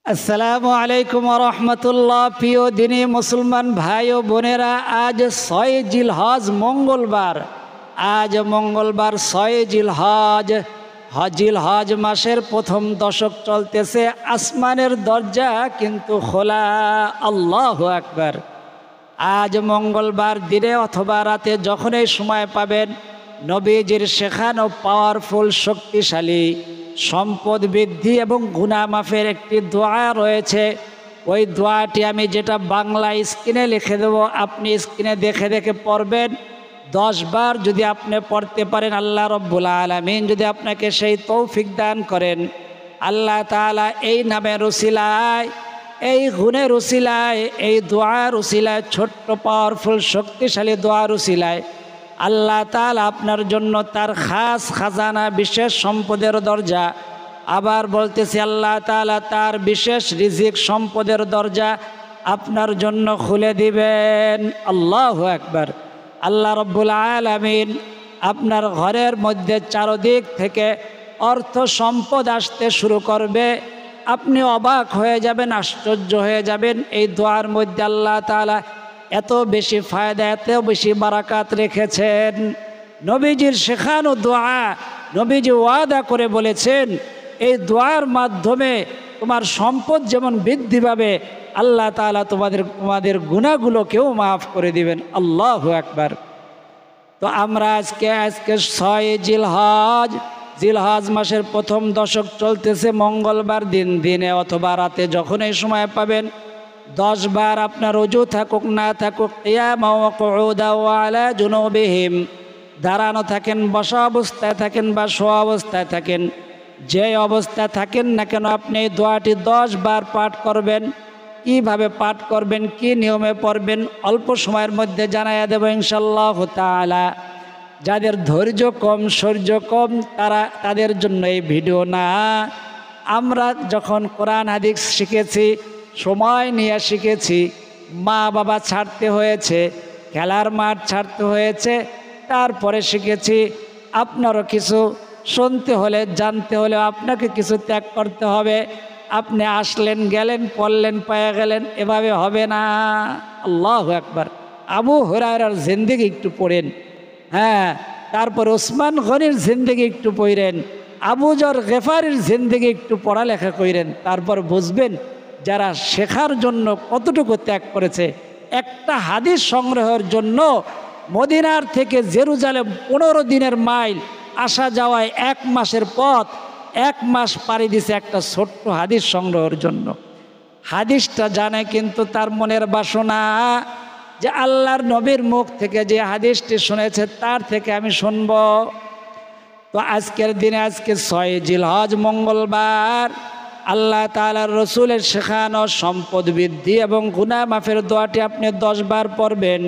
আসসালামু আলাইকুম রহমতুল্লাহ। প্রিয় দিনী মুসলমান ভাই ও বোনেরা, আজ 6 জিলহজ মঙ্গলবার। আজ মঙ্গলবার 6 জিলহজ। জিলহজ মাসের প্রথম দশক চলতেছে। আসমানের দরজা কিন্তু খোলা। আল্লাহু আকবার। আজ মঙ্গলবার দিনে অথবা রাতে যখনই সময় পাবেন, নবীজির শেখানো পাওয়ারফুল, শক্তিশালী, সম্পদ বৃদ্ধি এবং গুনাহ মাফের একটি দোয়া রয়েছে। ওই দোয়াটি আমি যেটা বাংলা স্ক্রিনে লিখে দেব, আপনি স্ক্রিনে দেখে দেখে পড়বেন। 10 বার যদি আপনি পড়তে পারেন, আল্লাহ রব্বুল আলামিন যদি আপনাকে সেই তৌফিক দান করেন, আল্লাহ তাআলা এই নামের উসিলায়, এই গুণের উসিলায়, এই দোয়ার উসিলায়, ছোট্ট পাওয়ারফুল শক্তিশালী দোয়ার উসিলায় আল্লাহ তাআলা আপনার জন্য তার খাস খাজানা, বিশেষ সম্পদের দরজা, আবার বলতেছি আল্লাহ তাআলা তার বিশেষ রিজিক, সম্পদের দরজা আপনার জন্য খুলে দিবেন। আল্লাহু আকবার। আল্লাহ রব্বুল আলামিন আপনার ঘরের মধ্যে চারদিক থেকে অর্থ সম্পদ আসতে শুরু করবে। আপনি অবাক হয়ে যাবেন, আশ্চর্য হয়ে যাবেন। এই দোয়ার মধ্যে আল্লাহ তাআলা এত বেশি ফায়দা, এত বেশি বারাকাত রেখেছেন। নবীজির শেখানো দোয়া, নবীজি ওয়াদা করে বলেছেন, এই দোয়ার মাধ্যমে তোমার সম্পদ যেমন বৃদ্ধি পাবে, আল্লাহ তাআলা তোমাদের গুনাহগুলোকেও মাফ করে দিবেন। আল্লাহু আকবার। তো আমরা আজকে 6 জিলহজ মাসের প্রথম দশক চলতেছে। মঙ্গলবার দিনে অথবা রাতে যখনই সময় পাবেন, 10 বার আপনার ওযু থাকুক না থাকুক, কিয়ামা ওয়া কুউদা ওয়া আলা জুনুবিহিম, দাঁড়ানো থাকেন, বসা অবস্থায় থাকেন বা শোয়া অবস্থায় থাকেন, যে অবস্থায় থাকেন না কেন, আপনি এই দোয়াটি 10 বার পাঠ করবেন। কিভাবে পাঠ করবেন, কি নিয়মে পড়বেন, অল্প সময়ের মধ্যে জানাইয়া দেব ইনশাআল্লাহ তাআলা। যাদের ধৈর্য কম, শৌর্য কম, তাদের জন্য এই ভিডিও না। আমরা যখন কোরআন হাদিস শিখেছি, সময় নিয়ে শিখেছি, মা বাবা ছাড়তে হয়েছে, খেলার মাঠ ছাড়তে হয়েছে, তারপরে শিখেছি। আপনারও কিছু শুনতে হলে, জানতে হলে আপনাকে কিছু ত্যাগ করতে হবে। আপনি আসলেন, গেলেন, পড়লেন, পেয়ে গেলেন, এভাবে হবে না। আল্লাহু আকবার। আবু হুরায়রার জিন্দেগি একটু পড়েন, হ্যাঁ, তারপর ওসমান গনির জিন্দেগি একটু পড়েন, আবু যর গেফারির জিন্দেগি একটু পড়ালেখা করেন, তারপর বুঝবেন যারা শেখার জন্য কতটুকু ত্যাগ করেছে। একটা হাদিস সংগ্রহের জন্য মদিনার থেকে জেরুজালেম 15 দিনের মাইল, আসা যাওয়ায় 1 মাসের পথ, 1 মাস পাড়ি দিছে একটা ছোট্ট হাদিস সংগ্রহের জন্য। হাদিসটা জানে, কিন্তু তার মনের বাসনা যে আল্লাহর নবীর মুখ থেকে যে হাদিসটি শুনেছে তার থেকে আমি শুনব। তো আজকের দিনে, আজকে 6 জিলহজ মঙ্গলবার, আল্লাহ তাআলার রসুলের শেখানো সম্পদ বৃদ্ধি এবং গুনাহ মাফের দোয়াটি আপনি 10 বার পড়বেন।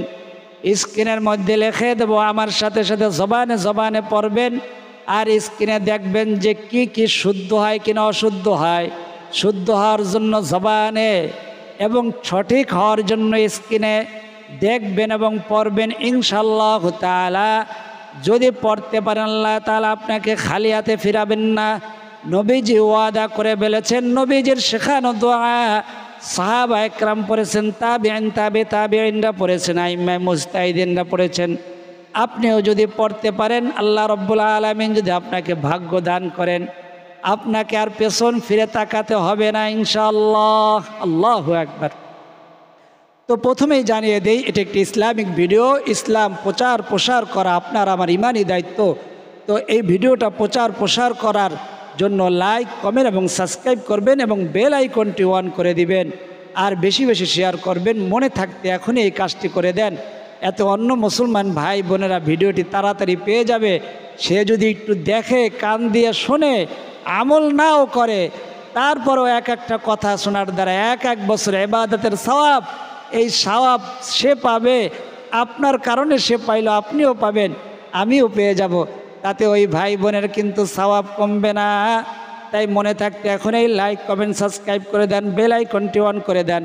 স্ক্রিনের মধ্যে লিখে দেব, আমার সাথে সাথে জবানে জবানে পড়বেন। আর স্ক্রিনে দেখবেন যে কি কি শুদ্ধ হয় কিনা অশুদ্ধ হয়। শুদ্ধ হওয়ার জন্য জবানে এবং সঠিক হওয়ার জন্য স্ক্রিনে দেখবেন এবং পড়বেন ইনশাআল্লাহ তাআলা। যদি পড়তে পারেন, আল্লাহ তাআলা আপনাকে খালি হাতে ফিরাবেন না। নবীজি ওয়াদা করে বলেছেন, নবীজির শেখানো দোয়া সাহাবা একরাম পড়েছেন, তাবিঈনরা পড়েছেন, আইম্মায়ে মুজতাহিদিনরা পড়েছেন। আপনিও যদি পড়তে পারেন, আল্লাহ রব্বুল আলামিন যদি আপনাকে ভাগ্য দান করেন, আপনাকে আর পেছন ফিরে তাকাতে হবে না ইনশাআল্লাহ। আল্লাহু আকবার। তো প্রথমেই জানিয়ে দেই, এটা একটি ইসলামিক ভিডিও। ইসলাম প্রচার প্রসার করা আপনার আমার ইমানি দায়িত্ব। তো এই ভিডিওটা প্রচার প্রসার করার জন্য লাইক, কমেন্ট এবং সাবস্ক্রাইব করবেন এবং বেল আইকনটি অন করে দিবেন। আর বেশি বেশি শেয়ার করবেন। মনে থাকতে এখনই এই কাজটি করে দেন, এতে অন্য মুসলমান ভাই বোনেরা ভিডিওটি তাড়াতাড়ি পেয়ে যাবে। সে যদি একটু দেখে, কান দিয়ে শোনে, আমল নাও করে, তারপরও একটা কথা শোনার দ্বারা 1 বছর ইবাদতের সওয়াব, এই সওয়াব সে পাবে। আপনার কারণে সে পাইল, আপনিও পাবেন, আমিও পেয়ে যাব। তাতে ওই ভাই বোনের কিন্তু সওয়াব কমবে না। তাই মনে থাকতে এখনই লাইক, কমেন্ট, সাবস্ক্রাইব করে দেন, বেল আইকনটি অন করে দেন,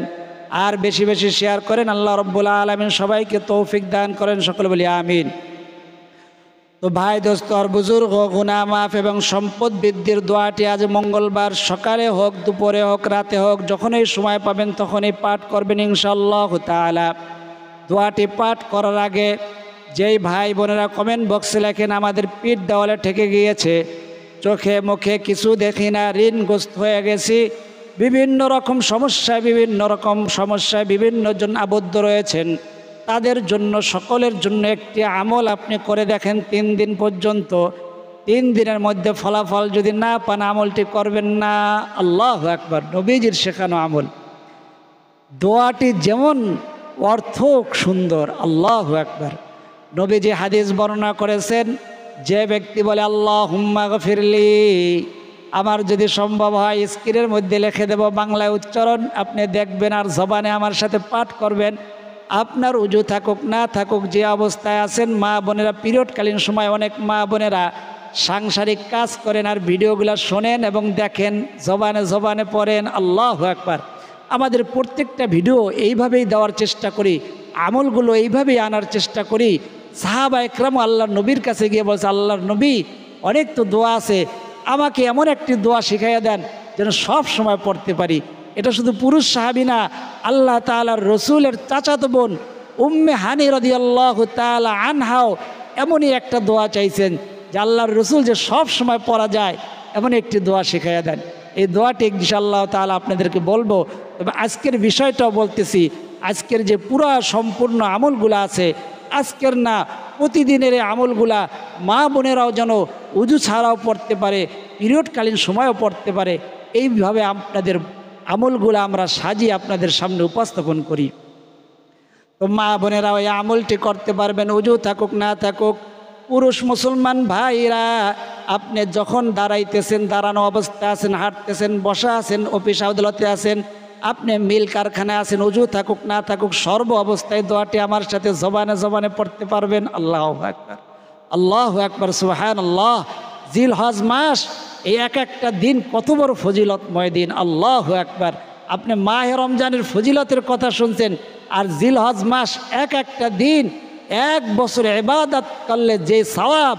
আর বেশি বেশি শেয়ার করেন। আল্লাহ রব্বুল আলামিন সবাইকে তৌফিক দান করেন, সকলে বলি আমিন। তো ভাই দোস্ত আর বুজুর্গ, গুনাহ মাফ এবং সম্পদ বৃদ্ধির দোয়াটি আজ মঙ্গলবার সকালে হোক, দুপুরে হোক, রাতে হোক, যখনই সময় পাবেন তখনই পাঠ করবেন ইনশাআল্লাহ তাআলা। দোয়াটি পাঠ করার আগে যেই ভাই বোনেরা কমেন্ট বক্সে লেখেন আমাদের পিঠ দেওয়ালে ঠেকে গিয়েছে, চোখে মুখে কিছু দেখি না, ঋণগ্রস্ত হয়ে গেছি, বিভিন্ন রকম সমস্যায় বিভিন্ন জন আবদ্ধ রয়েছেন, তাদের জন্য, সকলের জন্য একটি আমল আপনি করে দেখেন 3 দিন পর্যন্ত। 3 দিনের মধ্যে ফলাফল যদি না পান আমলটি করবেন না। আল্লাহু আকবার, নবীজির শেখানো আমল। দোয়াটি যেমন অর্থ সুন্দর, আল্লাহু আকবার। নবীজি হাদিস বর্ণনা করেছেন, যে ব্যক্তি বলে আল্লাহুম্মা গফিরলি, আমার যদি সম্ভব হয় স্ক্রিনের মধ্যে লিখে দেব বাংলায় উচ্চারণ, আপনি দেখবেন আর জবানে আমার সাথে পাঠ করবেন। আপনার উজু থাকুক না থাকুক, যে অবস্থায় আছেন, মা বোনেরা পিরিয়ডকালীন সময় অনেক মা বোনেরা সাংসারিক কাজ করেন আর ভিডিওগুলো শোনেন এবং দেখেন, জবানে জবানে পড়েন। আল্লাহু আকবার। আমাদের প্রত্যেকটা ভিডিও এইভাবেই দেওয়ার চেষ্টা করি, আমলগুলো এইভাবেই আনার চেষ্টা করি। সাহাবা একরাম আল্লাহর নবীর কাছে গিয়ে বলছে, আল্লাহর নবী, অনেক তো দোয়া আছে, আমাকে এমন একটি দোয়া শিখাইয়া দেন যেন সব সময় পড়তে পারি। এটা শুধু পুরুষ সাহাবী না, আল্লাহ তাআলার রসুলের চাচাতো বোন উম্মে হানি রাদিয়াল্লাহু তাআলা আনহাও এমনই একটা দোয়া চাইছেন যে আল্লাহর রসুল যে সব সময় পড়া যায় এমন একটি দোয়া শিখাইয়া দেন। এই দোয়াটি ইনশাআল্লাহ তাআলা আপনাদেরকে বলবো। তবে আজকের বিষয়টাও বলতেছি, আজকের যে পুরা সম্পূর্ণ আমলগুলো আছে, আজকের না প্রতিদিনের এই আমলগুলা মা বোনেরাও যেন উজু ছাড়াও পড়তে পারে, পিরিয়ডকালীন সময়ও পড়তে পারে, এইভাবে আপনাদের আমলগুলো আমরা সাজিয়ে আপনাদের সামনে উপস্থাপন করি। তো মা বোনেরাও এই আমলটি করতে পারবেন, উজু থাকুক না থাকুক। পুরুষ মুসলমান ভাইরা, আপনি যখন দাঁড়াইতেছেন, দাঁড়ানো অবস্থায় আছেন, হাঁটতেছেন, বসা আছেন, অফিস আদালতে আছেন, আপনি মিল কারখানায় আছেন, উজু থাকুক না থাকুক, সর্ব অবস্থায় দোয়াটি আমার সাথে জবানে জবানে পড়তে পারবেন। আল্লাহু আকবার, আল্লাহু আকবার, সুবহানাল্লাহ। জিলহজ মাস, এই এক একটা দিন কত বড় ফজিলতময় দিন। আল্লাহু আকবার। আপনি মাহে রমজানের ফজিলতের কথা শুনছেন, আর জিলহজ মাস এক একটা দিন, 1 বছর ইবাদত করলে যে সওয়াব,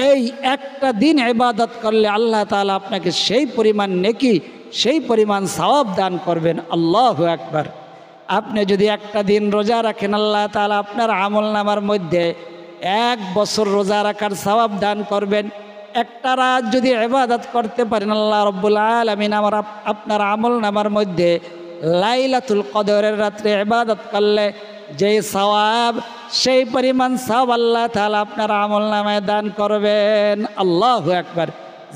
এই একটা দিন ইবাদত করলে আল্লাহ তাআলা আপনাকে সেই পরিমাণ নেকি, সেই পরিমাণ সওয়াব দান করবেন। আল্লাহু আকবার। আপনি যদি একটা দিন রোজা রাখেন, আল্লাহ তাআলা আপনার আমল নামার মধ্যে 1 বছর রোজা রাখার সওয়াব দান করবেন। একটা রাত যদি ইবাদত করতে পারেন, আল্লাহ রাব্বুল আলামিন আপনার আমল নামার মধ্যে লাইলাতুল কদরের রাত্রে ইবাদত করলে যে সওয়াব, সেই পরিমাণ সওয়াব আল্লাহ তাআলা আপনার আমল নামায় দান করবেন। আল্লাহু আকবার।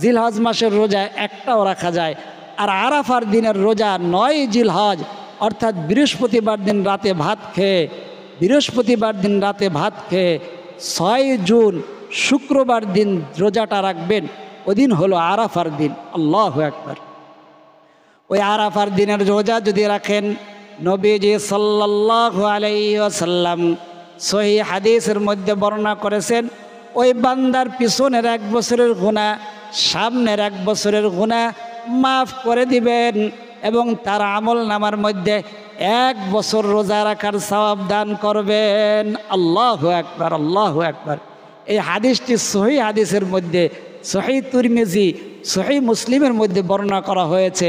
জিলহজ মাসের রোজা একটাও রাখা যায়। আর আরাফার দিনের রোজা 9 জিলহজ, অর্থাৎ বৃহস্পতিবার দিন রাতে ভাত খেয়ে, 6 জুন শুক্রবার দিন রোজাটা রাখবেন। ওই দিন হলো আরাফার দিন। আল্লাহু আকবার। ওই আরাফার দিনের রোজা যদি রাখেন, নবীজি সাল্লাল্লাহু আলাইহি ওয়াসাল্লাম সহিহ হাদিসের মধ্যে বর্ণনা করেছেন, ওই বান্দার পিছনের 1 বছরের গুনাহ, সামনের 1 বছরের গুনাহ মাফ করে দিবেন এবং তার আমল নামার মধ্যে 1 বছর রোজা রাখার সওয়াব দান করবেন। আল্লাহু আকবার, আল্লাহু আকবার। এই হাদিসটি সহিহ হাদিসের মধ্যে, সহিহ তিরমিজি, সহিহ মুসলিমের মধ্যে বর্ণনা করা হয়েছে।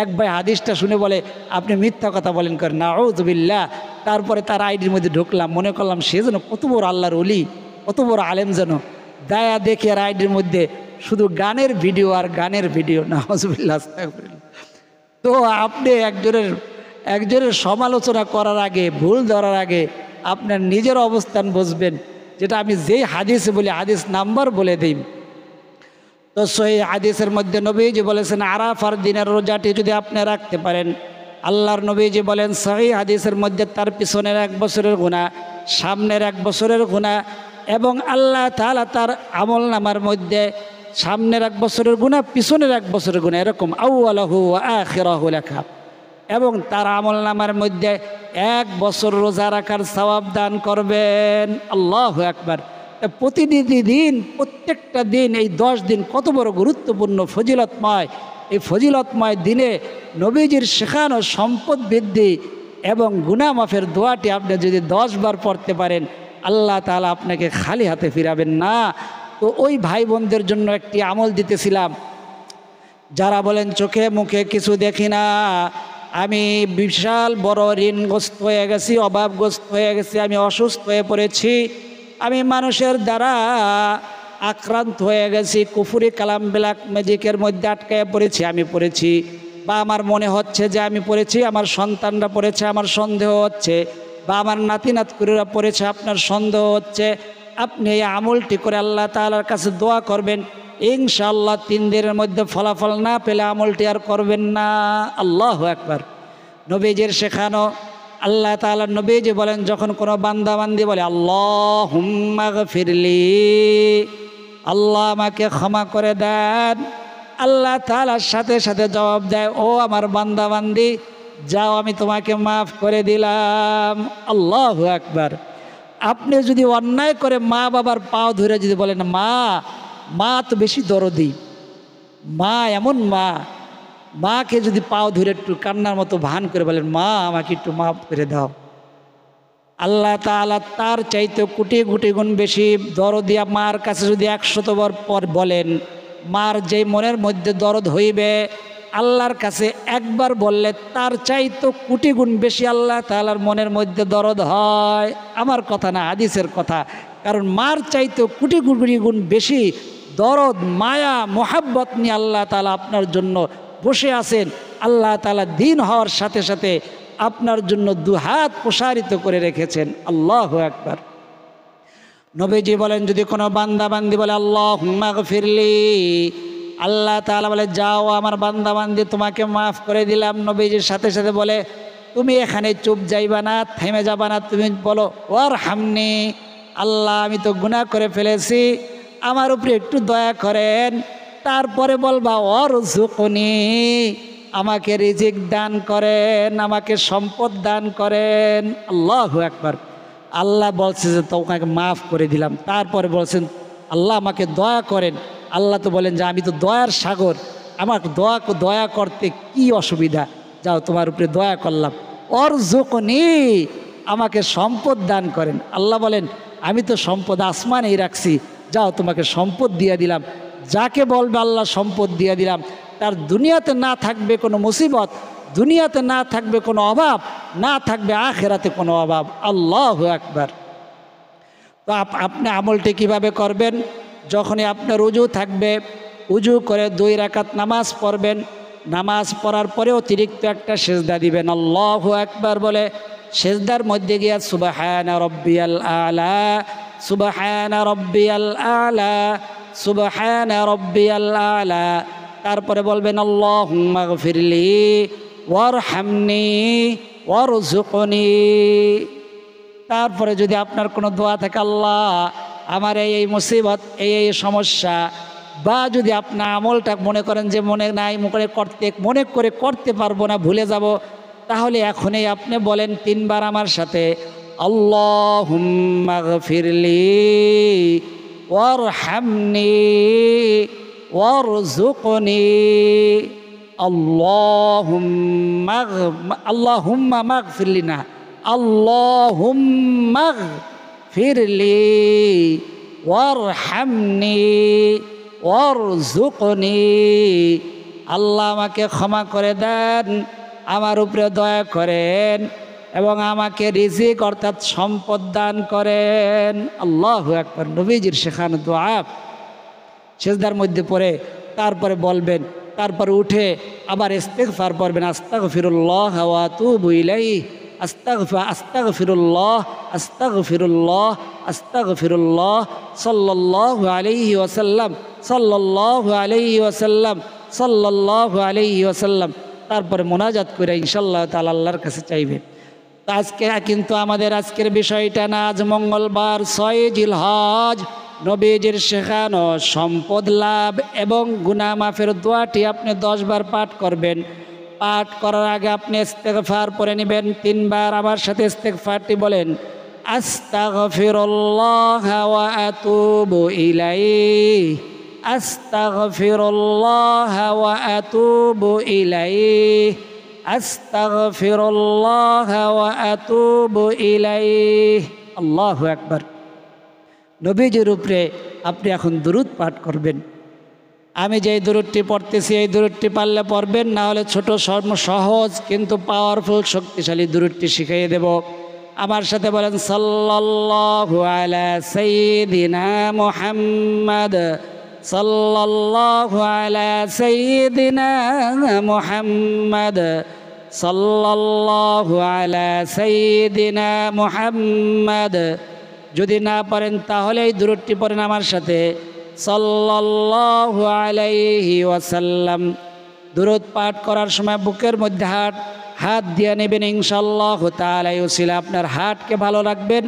এক ভাই হাদিসটা শুনে বলে, আপনি মিথ্যা কথা বলেন করেন, নাউযু বিল্লাহ। তারপরে তার আইডির মধ্যে ঢুকলাম, মনে করলাম সে যেন কত বড় আল্লাহর ওলি, কত বড় আলেম যেন। দায়া দেখে আর আইডির মধ্যে শুধু গানের ভিডিও আর গানের ভিডিও, নাউযু বিল্লাহ, আস্তাগফিরুল্লাহ। তো আপনি একজনের সমালোচনা করার আগে, ভুল ধরার আগে আপনার নিজের অবস্থান বুঝবেন। যেটা আমি যেই হাদিসে বলি, হাদিস নাম্বার বলে দিই। তো সহিহ হাদিসের মধ্যে নবীজি বলেছেন, আরাফার দিনের রোজাটি যদি আপনি রাখতে পারেন, আল্লাহর নবীজি বলেন সহিহ হাদিসের মধ্যে, তার পিছনের 1 বছরের গুনাহ, সামনের 1 বছরের গুনাহ, এবং আল্লাহ তাআলা তার আমল নামার মধ্যে সামনের 1 বছরের গুনাহ, পিছনের 1 বছরের গুনাহ, এরকম আউয়ালাহু ওয়া আখিরাহু লেখা, এবং তার আমল নামার মধ্যে 1 বছর রোজা রাখার সওয়াব দান করবেন। আল্লাহু আকবার। প্রতিদিন, প্রত্যেকটা দিন, এই 10 দিন কত বড় গুরুত্বপূর্ণ, ফজিলতময়। এই ফজিলতময় দিনে নবীজির শেখানো সম্পদ বৃদ্ধি এবং গুনাহ মাফের দোয়াটি আপনি যদি 10 বার পড়তে পারেন, আল্লাহ তাআলা আপনাকে খালি হাতে ফিরাবেন না। তো ওই ভাই বোনদের জন্য একটি আমল দিতেছিলাম, যারা বলেন চোখে মুখে কিছু দেখি না, আমি বিশাল বড় ঋণগ্রস্ত হয়ে গেছি, অভাবগ্রস্ত হয়ে গেছি, আমি অসুস্থ হয়ে পড়েছি, আমি মানুষের দ্বারা আক্রান্ত হয়ে গেছি, কুফুরি কালাম ব্ল্যাক ম্যাজিকের মধ্যে আটকায় পড়েছি, আমি পড়েছি, বা আমার মনে হচ্ছে যে আমি পড়েছি, আমার সন্তানরা পড়েছে, আমার সন্দেহ হচ্ছে, বা আমার নাতি নাতকুরিরা পড়েছে, আপনার সন্দেহ হচ্ছে, আপনি এই আমলটি করে আল্লাহ তাআলার কাছে দোয়া করবেন, ইনশাআল্লাহ 3 দিনের মধ্যে ফলাফল না পেলে আমলটি আর করবেন না। আল্লাহু আকবার। নবীজির শেখানো, আল্লাহ তাআলার নবীজি বলেন, যখন কোনো বান্দা বান্দি বলে আল্লাহুম্মা গফিরলি, আল্লাহ আমাকে ক্ষমা করে দেন, আল্লাহ তাআলার সাথে সাথে জবাব দেয়, ও আমার বান্দা বান্দি যাও, আমি তোমাকে মাফ করে দিলাম। আল্লাহু আকবার। আপনি যদি অন্যায় করে মা বাবার পাও ধরে যদি বলেন, মা তো বেশি দরদি, মা এমন মাকে যদি পাও ধরে একটু কান্নার মতো ভান করে বলেন, মা আমাকে একটু মাফ করে দাও, আল্লাহ তাআলা তার চাইতে কোটি কোটি গুণ বেশি দরদি মার কাছে যদি 100বার পর বলেন, মার যেই মনের মধ্যে দরদ হইবে, আল্লাহর কাছে একবার বললে তার চাইতে কোটি গুণ বেশি আল্লাহ তাআলার মনের মধ্যে দরদ হয়। আমার কথা না, হাদিসের কথা। কারণ মার চাইতে কোটি কোটি গুণ বেশি দরদ, মায়া, মোহাব্বত নিয়ে আল্লাহ তাআলা আপনার জন্য বসে আছেন। আল্লাহ তাআলা দিন হওয়ার সাথে সাথে আপনার জন্য 2 হাত প্রসারিত করে রেখেছেন। আল্লাহু আকবার। নবীজি বলেন, যদি কোনো বান্দা বান্দি বলে আল্লাহুম্মা গফিরলি, আল্লাহ তাআলা বলে, যাও আমার বান্দা বান্দি তোমাকে মাফ করে দিলাম। নবীজির সাথে সাথে বলে, তুমি এখানে চুপ যাইবা না, থেমে যাবা না, তুমি বলো ওয়ারহামনি, আল্লাহ আমি তো গুনাহ করে ফেলেছি, আমার উপরে একটু দয়া করেন। তারপরে বলবা ওয়ারযুকনি, আমাকে রিজিক দান করেন, আমাকে সম্পদ দান করেন। আল্লাহু আকবার। আল্লাহ বলছে যে তোমাকে মাফ করে দিলাম, তারপরে বলছেন আল্লাহ আমাকে দয়া করেন। আল্লাহ তো বলেন যে আমি তো দয়ার সাগর, আমার দয়া করতে কি অসুবিধা, যাও তোমার উপরে দয়া করলাম। ওয়ারযুকনি, আমাকে সম্পদ দান করেন। আল্লাহ বলেন আমি তো সম্পদ আসমানেই রাখছি, যাও তোমাকে সম্পদ দিয়ে দিলাম। যাকে বলবে আল্লাহ সম্পদ দিয়ে দিলাম, তার দুনিয়াতে না থাকবে কোনো মুসিবত, দুনিয়াতে না থাকবে কোনো অভাব, না থাকবে আখেরাতে কোনো অভাব। আল্লাহু আকবার। তো আপনি আমলটি কিভাবে করবেন? যখনই আপনার উজু থাকবে, উজু করে 2 রাকাত নামাজ পড়বেন, নামাজ পড়ার পরে অতিরিক্ত একটা সেজদা দিবেন, আল্লাহু আকবার বলে। সেজদার মধ্যে গিয়া সুবহানা রব্বিয়াল আলা, সুবহানা রব্বিয়াল আলা, সুবহানা রব্বিয়াল আলা, তারপরে বলবেন আল্লাহুম্মা গফিরলি ওয়ারহামনি ওয়ারযুকনি। তারপরে যদি আপনার কোনো দোয়া থাকে, আল্লাহ আমার এই মুসিবত, এই সমস্যা, বা যদি আপনার আমলটা মনে করেন যে মনে নাই, মনে করে করতে পারবো না, ভুলে যাব, তাহলে এখনই আপনি বলেন 3 বার আমার সাথে, আল্লাহুম্মা গফিরলি ওয়ারহামনি ওয়ারযুকনি, আল্লাহুম্মা মাগফিরলি না, আল্লাহুম্মা গফিরলি ওয়ারহামনি ওয়ারযুকনি, আল্লাহ আমাকে ক্ষমা করে দেন, আমার উপরে দয়া করেন এবং আমাকে রিজিক অর্থাৎ সম্পদ দান করেন। আল্লাহু আকবার। নবীজির শেখানো দোয়া সেজদার মধ্যে পড়ে তারপরে বলবেন, তারপরে উঠে আবার ইস্তিগফার পড়বেন, আস্তাগফিরুল্লাহ ওয়া আতুবু ইলাইহি, আস্তাগফিরুল্লাহ আস্তাগফিরুল্লাহ আস্তাগফিরুল্লাহ, সাল্লাল্লাহু আলাইহি ওয়াসাল্লাম, সাল্লাল্লাহু আলাইহি ওয়াসাল্লাম, সাল্লাল্লাহু আলাইহি ওয়াসাল্লাম। তারপরে মোনাজাত করে ইনশাআল্লাহ তাআলা আল্লাহর কাছে চাইবেন। তো আজকে কিন্তু আমাদের আজকের বিষয়টা না, আজ মঙ্গলবার 6 জিলহজ, নবীজির শেখানো সম্পদ লাভ এবং গুনাহ মাফের দোয়াটি আপনি 10 বার পাঠ করবেন। পাঠ করার আগে আপনি ইস্তিগফার পড়ে নেবেন 3 বার। আমার সাথে ইস্তিগফারটি বলেন, আস্তাগফিরুল্লাহ ওয়া আতুবু ইলাইহি, আস্তাগফিরুল্লাহ ওয়া আতুবু ইলাইহি, আস্তাগফিরুল্লাহ ওয়া আতুবু ইলাইহি। আল্লাহু আকবার। নবীজির উপরে আপনি এখন দুরূদ পাঠ করবেন। আমি যেই দুরূদটি পড়তেছি এই দুরূদটি পারলে পড়বেন, না হলে ছোট সহজ কিন্তু পাওয়ারফুল শক্তিশালী দুরূদটি শিখিয়ে দেব। আমার সাথে বলেন সাল্লাল্লাহু আলা সাইয়্যিদিনা মুহাম্মাদ, সাল্লাল্লাহু আলা সাইয়্যিদিনা মুহাম্মাদ, সাল্লাল্লাহু আলা সাইয়্যিদিনা মুহাম্মাদ। যদি না পারেন তাহলে এই দুরূদটি পড়েন আমার সাথে, সাল্লাল্লাহু আলাইহি ওয়াসাল্লাম। দুরূদ পাঠ করার সময় বুকের মধ্যে হাত দিয়ে নেবেন ইনশাআল্লাহ তাআলা। এই উসিলা আপনার হাতকে ভালো রাখবেন,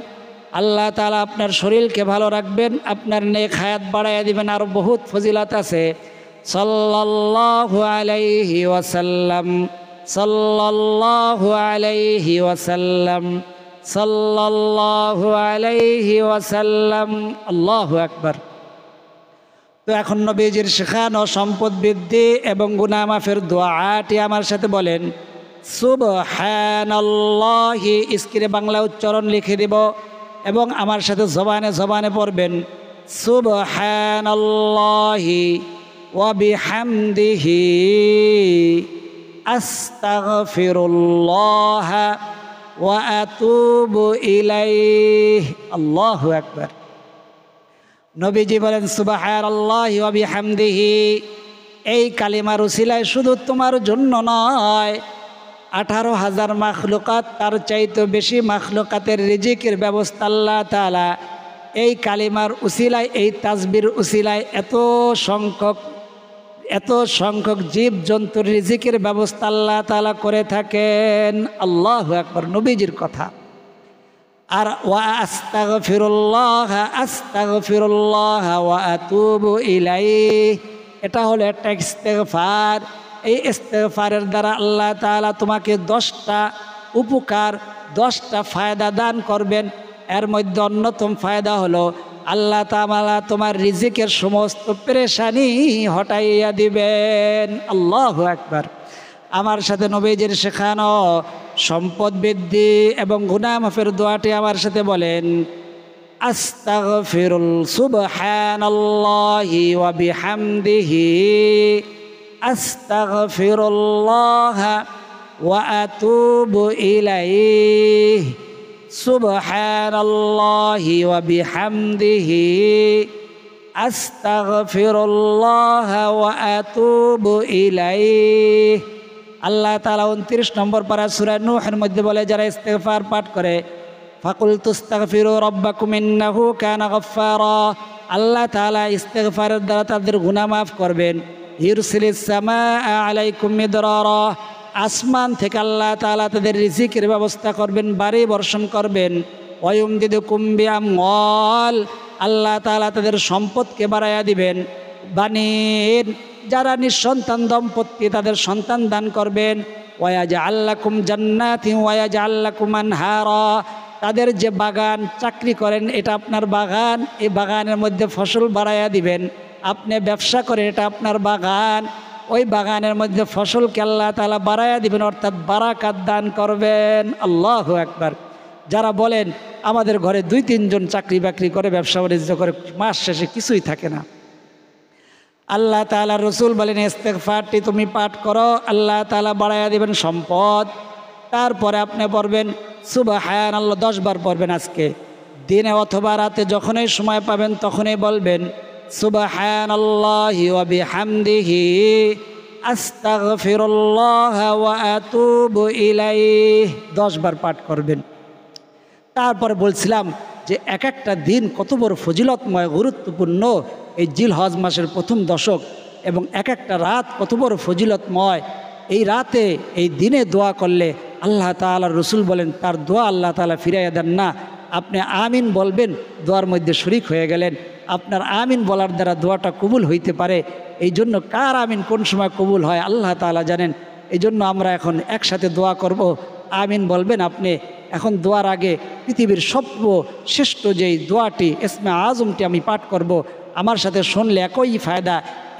আল্লাহ তাআলা আপনার শরীরকে ভালো রাখবেন, আপনার নেক হায়াত বাড়াইয়া দিবেন। আরও বহুত ফজিলত আছে। সাল্লাল্লাহু আলাইহি ওয়াসাল্লাম, সাল্লাল্লাহু আলাইহি ওয়াসাল্লাম, সাল্লাল্লাহু আলাইহি ওয়াসাল্লাম। আল্লাহু আকবার। তো এখন নবীজির শেখানো সম্পদ বৃদ্ধি এবং গুনাহ মাফের দোয়াটি আমার সাথে বলেন সুবহানাল্লাহি। স্ক্রিনে বাংলা উচ্চারণ লিখে দিব এবং আমার সাথে জবানে জবানে পড়বেন সুবহানাল্লাহি ওয়া বিহামদিহি আস্তাগফিরুল্লাহ ওয়া আতুবু ইলাইহি। আল্লাহু আকবার। নবীজি বলেন সুবহানাল্লাহি ওয়া বিহামদিহি। এই কালিমার উসিলায় শুধু তোমার জন্য নয়, 18,000 মাখলুকাত, তার চাইতে বেশি মাখলুকাতের রিজিকের ব্যবস্থা আল্লাহ তাআলা এই কালিমার উসিলায়, এই তাসবির উসিলায় এত সংখ্যক জীব জন্তুর রিজিকের ব্যবস্থা আল্লাহ তাআলা করে থাকেন। আল্লাহু আকবার। নবীজির কথা। আর ওয়া আস্তাগফিরুল্লাহ, আস্তাগফিরুল্লাহ ওয়া আতুবু ইলাইহি, এটা হলো একটা ইস্তেগফার। এই ইস্তেগফারের দ্বারা আল্লাহ তাআলা তোমাকে 10টা উপকার, 10টা ফায়দা দান করবেন। এর মধ্যে অন্যতম ফায়দা হলো আল্লাহ তাআলা তোমার রিজিকের সমস্ত পেরেশানি হটাইয়া দিবেন। আল্লাহু আকবার। আমার সাথে নবীজির শেখানো সম্পদ বৃদ্ধি এবং গুনাহ মাফের দোয়াটি আমার সাথে বলেন সুবহানাল্লাহি ওয়া বিহামদিহি আস্তাগফিরুল্লাহ ওয়া আতুবু ইলাইহি, সুবহানাল্লাহি ওয়া বিহামদিহি আস্তাগফিরুল্লাহ ওয়া আতুবু ইলাইহি। আল্লাহ তাআলা 29 নম্বর পারা সূরা নূহের মধ্যে বলে, যারা ইস্তেগফার পাঠ করে ফাকুলতু আস্তাগফিরু রাব্বাকুম ইন্নাহু কানা গাফফারা, আল্লাহ তাআলা ইস্তেগফারের দ্বারা তাদের গুনাহ মাফ করবেন। ইরসিলিস সামাআ আলাইকুম মিদরারা, আসমান থেকে আল্লাহ তাআলা তাদের রিজিকের ব্যবস্থা করবেন, বাড়ি বর্ষণ করবেন। ওয়ায়ুমদিদুকুম বিআমওয়াল, আল্লাহ তাআলা তাদের সম্পদকে বাড়াইয়া দিবেন। বানিন, যারা নিঃসন্তান দম্পতি তাদের সন্তান দান করবেন। ওয়ায়াজআল লাকুম জান্নাতিন ওয়ায়াজআল লাকুম আনহারা, তাদের যে বাগান চাকরি করেন এটা আপনার বাগান, এই বাগানের মধ্যে ফসল বাড়াইয়া দিবেন। আপনি ব্যবসা করেন এটা আপনার বাগান, ওই বাগানের মধ্যে ফসলকে আল্লাহ তাআলা বাড়াইয়া দিবেন, অর্থাৎ বারাকাত দান করবেন। আল্লাহু আকবার। যারা বলেন আমাদের ঘরে 2-3 জন চাকরি বাকরি করে ব্যবসা বাণিজ্য করে মাস শেষে কিছুই থাকে না, আল্লাহ তাআলা রসুল বলেন ইস্তেগফারটি তুমি পাঠ করো, আল্লাহ তাআলা বাড়াইয়া দিবেন সম্পদ। তারপরে আপনি পড়বেন সুবহানাল্লাহ 10 বার পড়বেন। আজকে দিনে অথবা রাতে যখনই সময় পাবেন তখনই বলবেন সুবহানাল্লাহি ওয়া বিহামদিহি আস্তাগফিরুল্লাহ ওয়া আতুবু ইলাইহি, 10 বার পাঠ করবেন। তারপরে বলছিলাম যে এক একটা দিন কত বড় ফজিলতময়, গুরুত্বপূর্ণ। এই জিলহজ মাসের প্রথম দশক এবং এক একটা রাত কত বড় ফজিলতময়। এই রাতে এই দিনে দোয়া করলে আল্লাহ তাআলা রসুল বলেন তার দোয়া আল্লাহ তাআলা ফিরাইয়া দেন না। আপনি আমিন বলবেন, দোয়ার মধ্যে শরিক হয়ে গেলেন। আপনার আমিন বলার দ্বারা দোয়াটা কবুল হইতে পারে। এই জন্য কার আমিন কোন সময় কবুল হয় আল্লাহ তাআলা জানেন। এই জন্য আমরা এখন একসাথে দোয়া করব। আমিন বলবেন আপনি। এখন দোয়ার আগে পৃথিবীর সর্বশ্রেষ্ঠ যেই দোয়াটি ইসমে আজমটি আমি পাঠ করব, আমার সাথে শুনলে একই ফায়দা,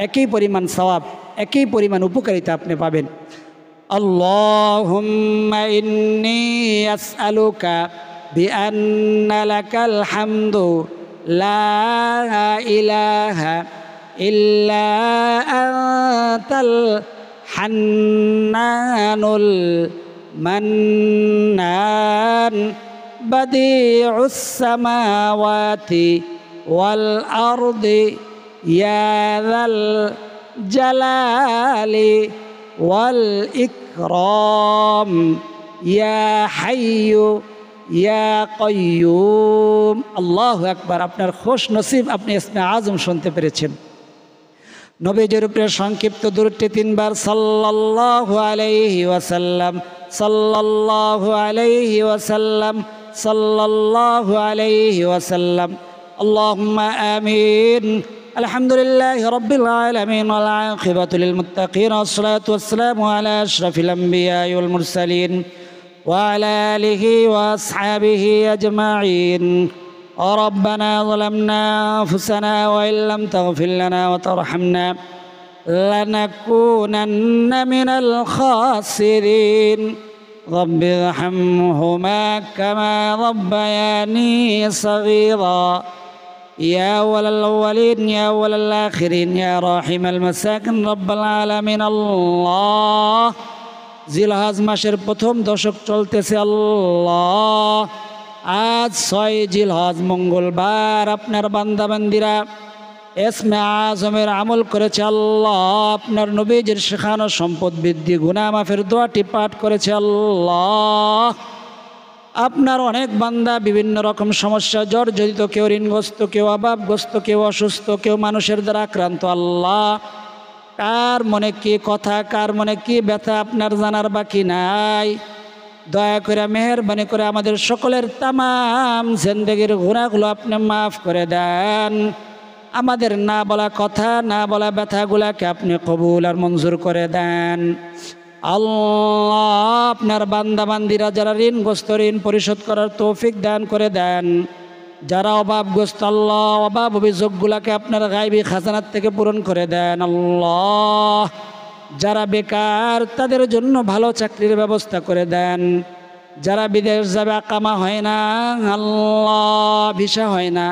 একই পরিমাণ সওয়াব, একই পরিমাণ উপকারিতা আপনি পাবেন। আল্লাহুম্মা ইন্নী আসআলুকা বিআন্না লাকাল হামদু লা ইলাহা ইল্লা আনতাল হান্নানুল মান্নান বাদিউস সামাওয়াতি ওয়াল আরদি ইয়া যাল জালালি ওয়াল ইকরাম ইয়া হাইয়্যু ইয়া কাইয়্যুম। আল্লাহু আকবার। আপনার খুশ নসিব, আপনি ইসমে আজম শুনতে পেরেছেন। নবীজির উপরে সংক্ষিপ্ত দরুদটি 3 বার সাল্লাল্লাহু আলাইহি ওয়াসাল্লাম, সাল্লাল্লাহু আলাইহি ওয়াসাল্লাম, সাল্লাল্লাহু আলাইহি ওয়াসাল্লাম। আল্লাহুম্মা আমিন। আলহামদুলিল্লাহি রাব্বিল আলামিন ওয়াল আকিবাতু লিল মুত্তাকিন ওয়াসসালাতু ওয়াসসালামু আলা আশরাফিল আমবিয়াই ওয়াল মুরসালিন ওয়া আলা আলিহি ওয়া আসহাবিহি আজমাইন। ربنا ظلمنا أنفسنا وإن لم تغفر لنا وترحمنا لنكونن من الخاسرين رب ارحمهما كما ربياني صغيرا يا أول الأولين يا أول الآخرين يا راحم المساكن رب العالمين। الله জিলহজ মাসের প্রথম দশক চলতেছে। আল্লাহ আজ 6 জিলহজ মঙ্গলবার আপনার বান্দাবান্দিরা ইসমে আজমের আমল করেছে। আল্লাহ আপনার নবীজির শেখানো সম্পদ বৃদ্ধি গুনাহ মাফের দোয়াটি পাঠ করেছে। আল্লাহ আপনার অনেক বান্দা বিভিন্ন রকম সমস্যা জর্জরিত, কেউ ঋণগ্রস্ত, কেউ অভাবগ্রস্ত, কেউ অসুস্থ, কেউ মানুষের দ্বারা আক্রান্ত। আল্লাহ কার মনে কি কথা, কার মনে কি ব্যথা আপনার জানার বাকি নাই। দয়া করে মেহেরবানি করে আমাদের সকলের তামাম জিন্দেগির গুনাহগুলো আপনি মাফ করে দেন। আমাদের না বলা কথা, না বলা ব্যথাগুলাকে আপনি কবুল আর মঞ্জুর করে দেন। আল্লাহ আপনার বান্দাবান্দিরা যারা ঋণগ্রস্ত, ঋণ পরিশোধ করার তৌফিক দান করে দেন। যারা অভাবগ্রস্ত, আল্লাহ অভাব অভিযোগগুলাকে আপনার গায়বী খাজানাত থেকে পূরণ করে দেন। আল্লাহ যারা বেকার তাদের জন্য ভালো চাকরির ব্যবস্থা করে দেন। যারা বিদেশ যাবে, আকামা হয় না, আল্লাহ ভিসা হয় না,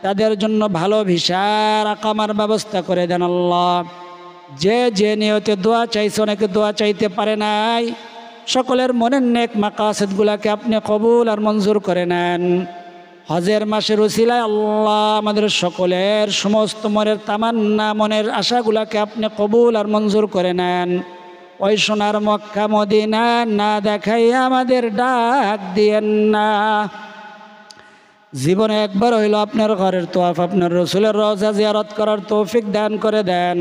তাদের জন্য ভালো ভিসার আকামার ব্যবস্থা করে দেন। আল্লাহ যে যে নিয়তে দোয়া চাইছে, অনেকে দোয়া চাইতে পারে নাই, সকলের মনের নেক মাকাসিদগুলাকে আপনি কবুল আর মঞ্জুর করে নেন। হজের মাসের উসিলায় আল্লাহ আমাদের সকলের সমস্ত মনের তামান্না, মনের আশাগুলাকে আপনি কবুল আর মঞ্জুর করে নেন। ওই সোনার মক্কা মদিনা না দেখাই আমাদের ডাক দিয়েন না। জীবনে একবার হইল আপনার ঘরের তোয়াফ, আপনার রসুলের রওজা জিয়ারত করার তৌফিক দান করে দেন।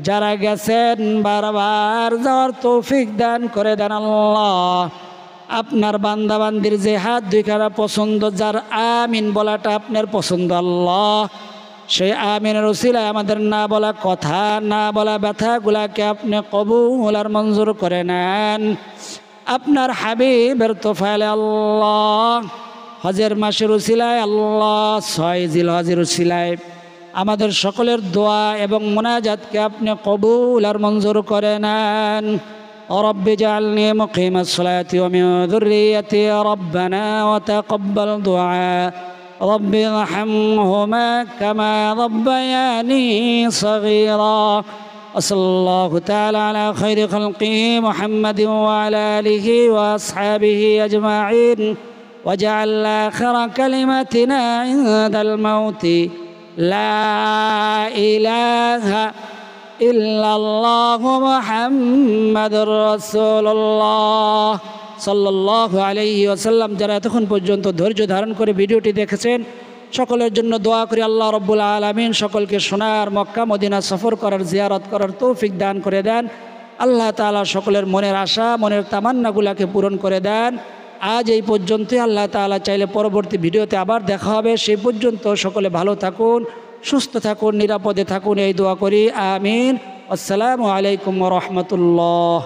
যারা গেছেন বারবার যাওয়ার তৌফিক দান করে দেন। আল্লাহ আপনার বান্দাবান্দির যে হাত দুইখানা পছন্দ, যার আমিন বলাটা আপনার পছন্দ, আল্লাহ সেই আমিনের উসিলায় আমাদের না বলা কথা, না বলা ব্যথাগুলাকে আপনি কবুল আর মঞ্জুর করে নেন। আপনার হাবিবের তোফাইলে আল্লাহ হজের মাসের উসিলায়, আল্লাহ 6 জিলহজের উসিলায় আমাদের সকলের দোয়া এবং মুনাজাতকে আপনি কবুল আর মঞ্জুর করে নেন। رب اجعلني مقيم الصلاة ومن ذريتي ربنا وتقبل دعاء رب ارحمهما كما ربياني صغيرا وصلى الله تعالى على خير خلقه محمد وعلى آله وأصحابه أجمعين وجعل آخر كلمتنا عند الموت لا إله ইল্লাল্লাহু মুহাম্মাদুর রাসূলুল্লাহ সাল্লাল্লাহু আলাইহি ওয়াসাল্লাম। যারা এতক্ষণ পর্যন্ত ধৈর্য ধারণ করে ভিডিওটি দেখেছেন, সকলের জন্য দোয়া করি আল্লাহ রাব্বুল আলামিন সকলকে সোনার মক্কা মদিনা সফর করার, জিয়ারত করার তৌফিক দান করে দেন। আল্লাহ তাআলা সকলের মনের আশা, মনের তামান্নাগুলোকে পূরণ করে দেন। আজ এই পর্যন্তই। আল্লাহ তাআলা চাইলে পরবর্তী ভিডিওতে আবার দেখা হবে। সেই পর্যন্ত সকলে ভালো থাকুন, সুস্থ থাকুন, নিরাপদে থাকুন, এই দোয়া করি। আমিন। আসসালামু আলাইকুম ওয়া রাহমাতুল্লাহ।